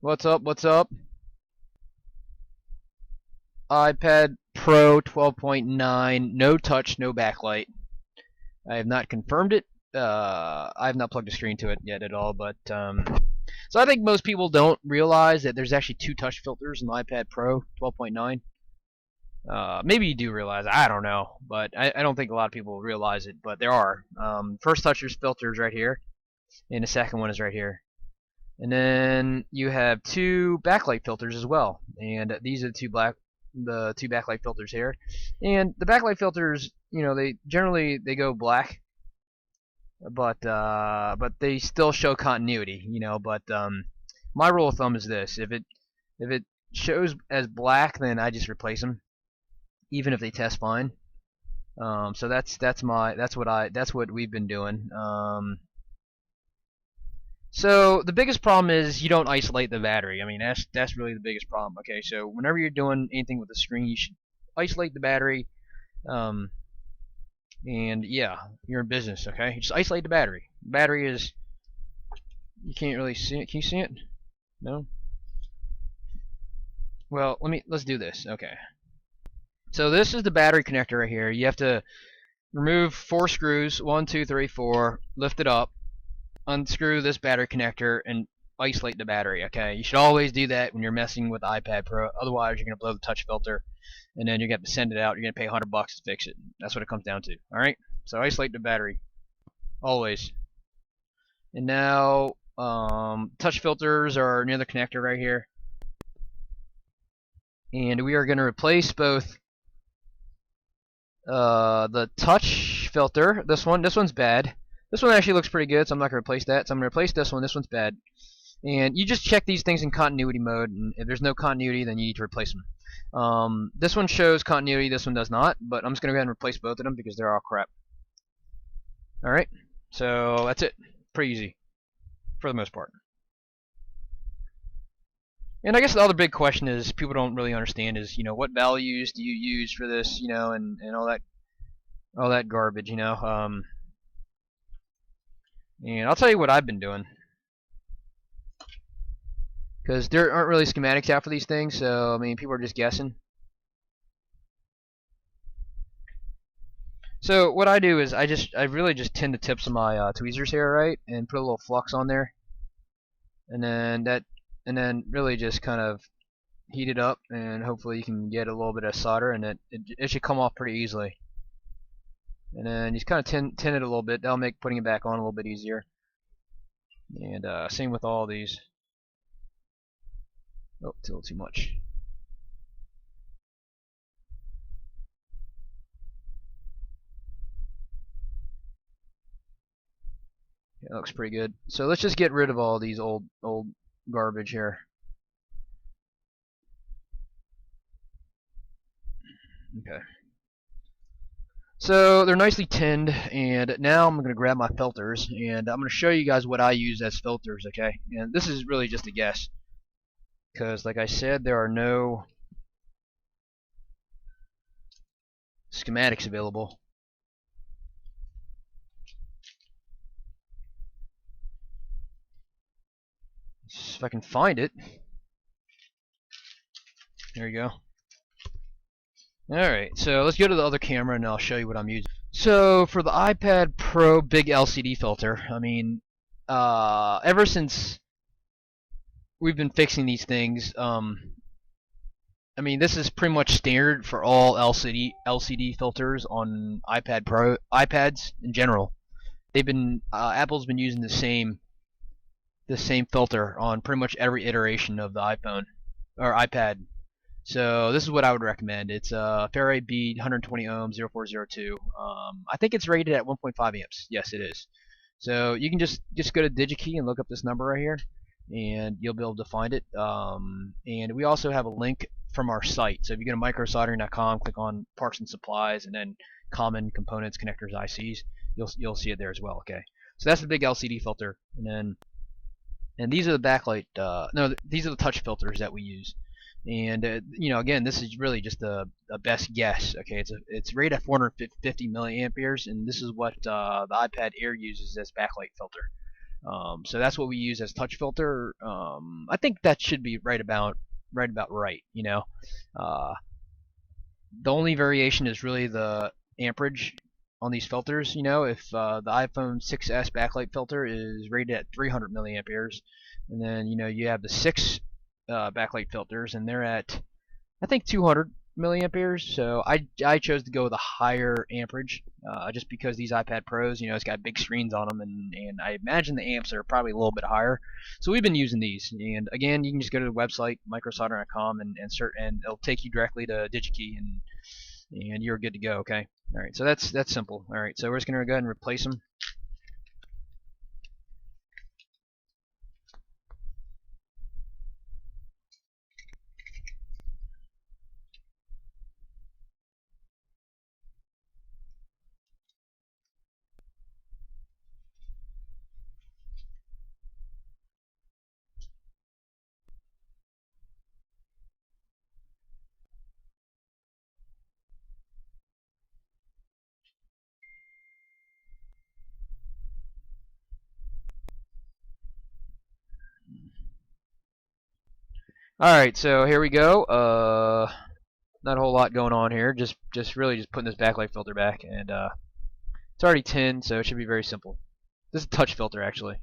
What's up? What's up? iPad Pro 12.9, no touch, no backlight. I have not confirmed it. I have not plugged a screen to it yet at all, but so I think most people don't realize that there's actually two touch filters in the iPad Pro 12.9. Maybe you do realize. I don't know, but I don't think a lot of people realize it. But there are. First toucher's filter is right here, and the second one is right here. And then you have two backlight filters as well, and these are the two backlight filters here. And the backlight filters, they generally they go black, but they still show continuity, But my rule of thumb is this: if it shows as black, then I just replace them, even if they test fine. So that's what we've been doing. So the biggest problem is you don't isolate the battery. I mean, that's really the biggest problem. Okay, so whenever you're doing anything with the screen, you should isolate the battery. Um, and yeah, you're in business. Okay, just isolate the battery. The battery is, you can't really see it. Can you see it? No. Well, let's do this. Okay. So this is the battery connector right here. You have to remove 4 screws. 1, 2, 3, 4. Lift it up. Unscrew this battery connector and isolate the battery. Okay, you should always do that when you're messing with the iPad Pro. Otherwise, you're gonna blow the touch filter, and then you're gonna have to send it out. You're gonna pay $100 to fix it. That's what it comes down to. All right. So isolate the battery always. And now, touch filters are near the connector right here, and we are gonna replace both the touch filter. This one's bad. This one actually looks pretty good, so I'm not going to replace that. So I'm going to replace this one. This one's bad. And you just check these things in continuity mode, and if there's no continuity, then you need to replace them. This one shows continuity, this one does not, but I'm just going to go ahead and replace both of them because they're all crap. Alright, so that's it. Pretty easy, for the most part. And I guess the other big question is, people don't really understand is, what values do you use for this, and all that garbage, And I'll tell you what I've been doing, because there aren't really schematics out for these things, so I mean, people are just guessing. So what I do is I really just tin the tips of my tweezers here, right, and put a little flux on there, and then really just kind of heat it up, and hopefully you can get a little bit of solder, and it should come off pretty easily. And then you just kind of tin it a little bit. That'll make putting it back on a little bit easier. And same with all these. Oh, it's a little too much. Yeah, that looks pretty good. So let's just get rid of all these old garbage here. Okay. So they're nicely tinned, and now I'm going to grab my filters, and I'm going to show you guys what I use as filters, okay? And this is really just a guess, because like I said, there are no schematics available. If I can find it. There you go. Alright, so let's go to the other camera and I'll show you what I'm using. So for the iPad Pro big LCD filter, I mean, ever since we've been fixing these things, I mean, this is pretty much standard for all LCD filters on iPads in general. Apple's been using the same filter on pretty much every iteration of the iPhone or iPad. So this is what I would recommend. It's Faraday bead, 120 ohm, 0402. I think it's rated at 1.5 amps. Yes, it is. So you can just go to DigiKey and look up this number right here, and you'll be able to find it. And we also have a link from our site. So if you go to microsoldering.com, click on parts and supplies, and then common components, connectors, ICs, you'll see it there as well. Okay. So that's the big LCD filter, and these are the backlight. No, these are the touch filters that we use. And again, this is really just a best guess. Okay, it's rated at 450 milliamperes, and this is what the iPad Air uses as backlight filter. So that's what we use as touch filter. I think that should be right about right. You know, uh, the only variation is really the amperage on these filters. You know, if the iPhone 6s backlight filter is rated at 300 milliamperes, and then you have the 6 backlight filters, and they're at I think 200 milliamperes. So I chose to go with a higher amperage, just because these iPad Pros, it's got big screens on them, and I imagine the amps are probably a little bit higher. So we've been using these, and again, you can just go to the website microsoldering.com and it'll take you directly to DigiKey, and you're good to go. Okay. All right. So that's simple. All right. So we're just gonna go ahead and replace them. All right. So here we go. Not a whole lot going on here. Just really just putting this backlight filter back, and it's already tinned, so it should be very simple. This is a touch filter, actually.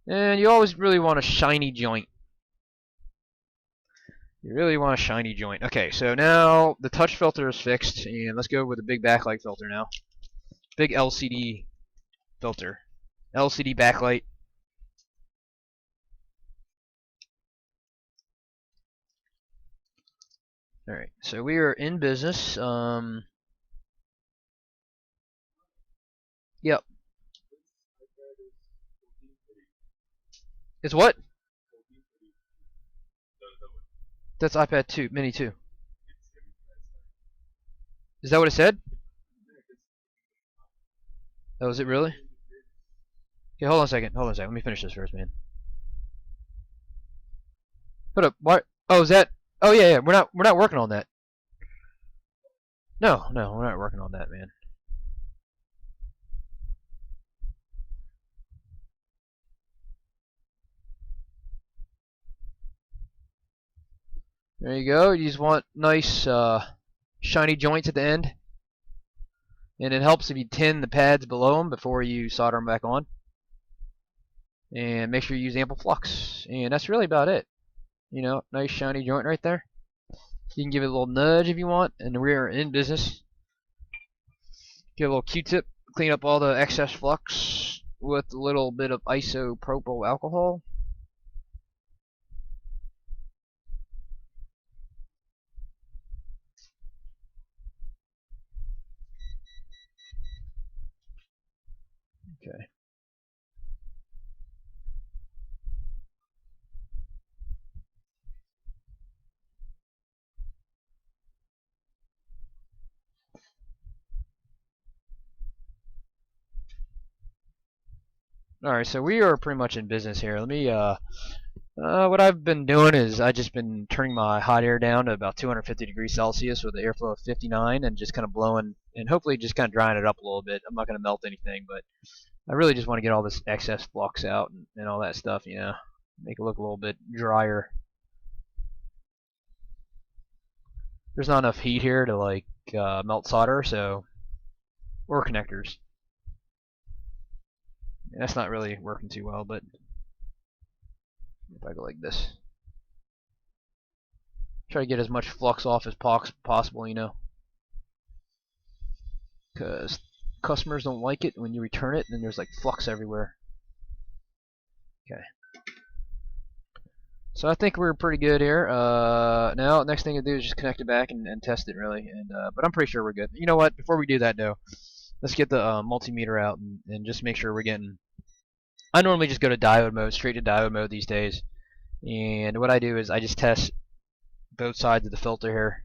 And you always really want a shiny joint. You really want a shiny joint. Okay, so now the touch filter is fixed, and let's go with a big backlight filter now. Big LCD filter. LCD backlight. Alright, so we are in business. Yep. It's what? That's iPad 2, Mini 2. Is that what it said? Oh, is it really? Okay, hold on a second. Hold on a second. Let me finish this first, man. Hold up. What? Oh, is that? Oh yeah, yeah. We're not working on that. No, no, we're not working on that, man. There you go. You just want nice, shiny joints at the end. And it helps if you tin the pads below them before you solder them back on. And make sure you use ample flux. And that's really about it. Nice shiny joint right there. You can give it a little nudge if you want. And we're in business. Get a little Q-tip. Clean up all the excess flux with a little bit of isopropyl alcohol. Okay. Alright, so we are pretty much in business here. Let me, what I've been doing is I've just been turning my hot air down to about 250 degrees Celsius with an airflow of 59 and just kind of blowing and hopefully just kind of drying it up a little bit. I'm not going to melt anything, but I really just want to get all this excess flux out and all that stuff, make it look a little bit drier. There's not enough heat here to like melt solder, or connectors. And that's not really working too well, but if I go like this, try to get as much flux off as possible, because customers don't like it when you return it and then there's like flux everywhere. Okay. So I think we're pretty good here. Now next thing to do is just connect it back and test it really. But I'm pretty sure we're good. You know what? Before we do that though, let's get the multimeter out and just make sure we're getting. I normally just go to diode mode, straight to diode mode these days. And what I do is I just test both sides of the filter here.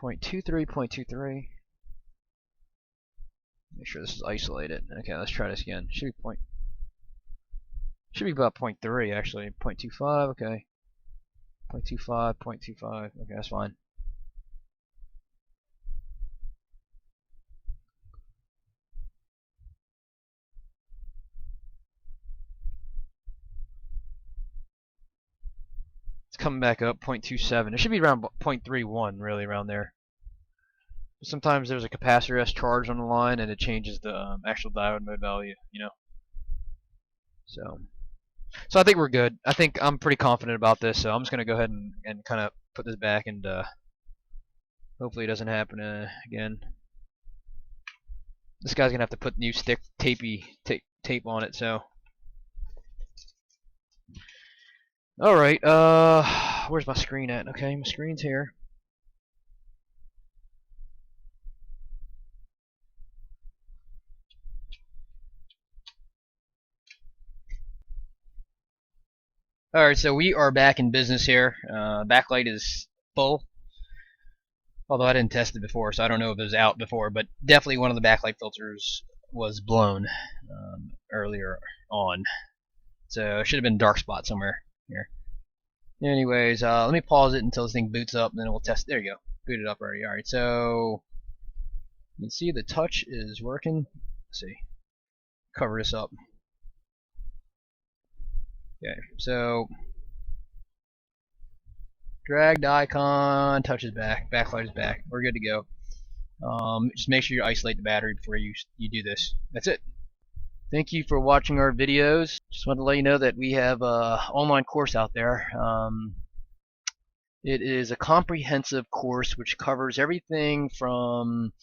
0.23, 0.23. Make sure this is isolated. Okay, let's try this again. Should be about 0.3 actually. 0.25, okay. 0.25, 0.25. Okay, that's fine. coming back up 0.27. It should be around 0.31, really, around there. Sometimes there's a capacitor that's charged on the line and it changes the actual diode mode value, you know. So I think we're good. I think I'm pretty confident about this, so I'm just gonna go ahead and kind of put this back, and hopefully it doesn't happen again. This guy's gonna have to put new stick tape on it. So, all right. Where's my screen at? Okay, my screen's here. All right, so we are back in business here. Backlight is full. Although I didn't test it before, so I don't know if it was out before, but definitely one of the backlight filters was blown earlier on. So it should have been a dark spot somewhere here. Anyways, let me pause it until this thing boots up, and then we'll test. There you go. Booted up already. Alright, so you can see the touch is working. Let's see. Cover this up. Okay, so drag the icon, touch is back, backlight is back. We're good to go. Just make sure you isolate the battery before you do this. That's it. Thank you for watching our videos. Just wanted to let you know that we have an online course out there. It is a comprehensive course which covers everything from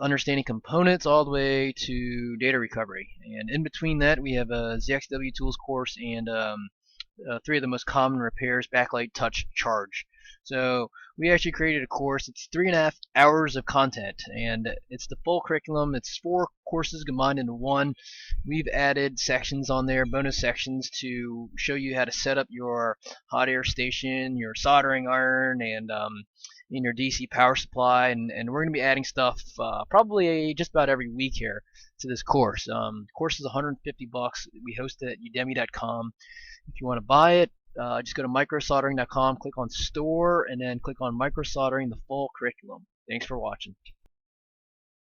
understanding components all the way to data recovery. And in between that, we have a ZXW tools course and 3 of the most common repairs: backlight, touch, charge. So we actually created a course. It's 3.5 hours of content, and it's the full curriculum. It's 4 courses combined into one. We've added sections on there, bonus sections, to show you how to set up your hot air station, your soldering iron, and in your DC power supply. And we're going to be adding stuff probably just about every week here to this course. The course is $150. We host it at udemy.com. If you want to buy it, just go to microsoldering.com, click on store, and then click on microsoldering, the full curriculum. Thanks for watching.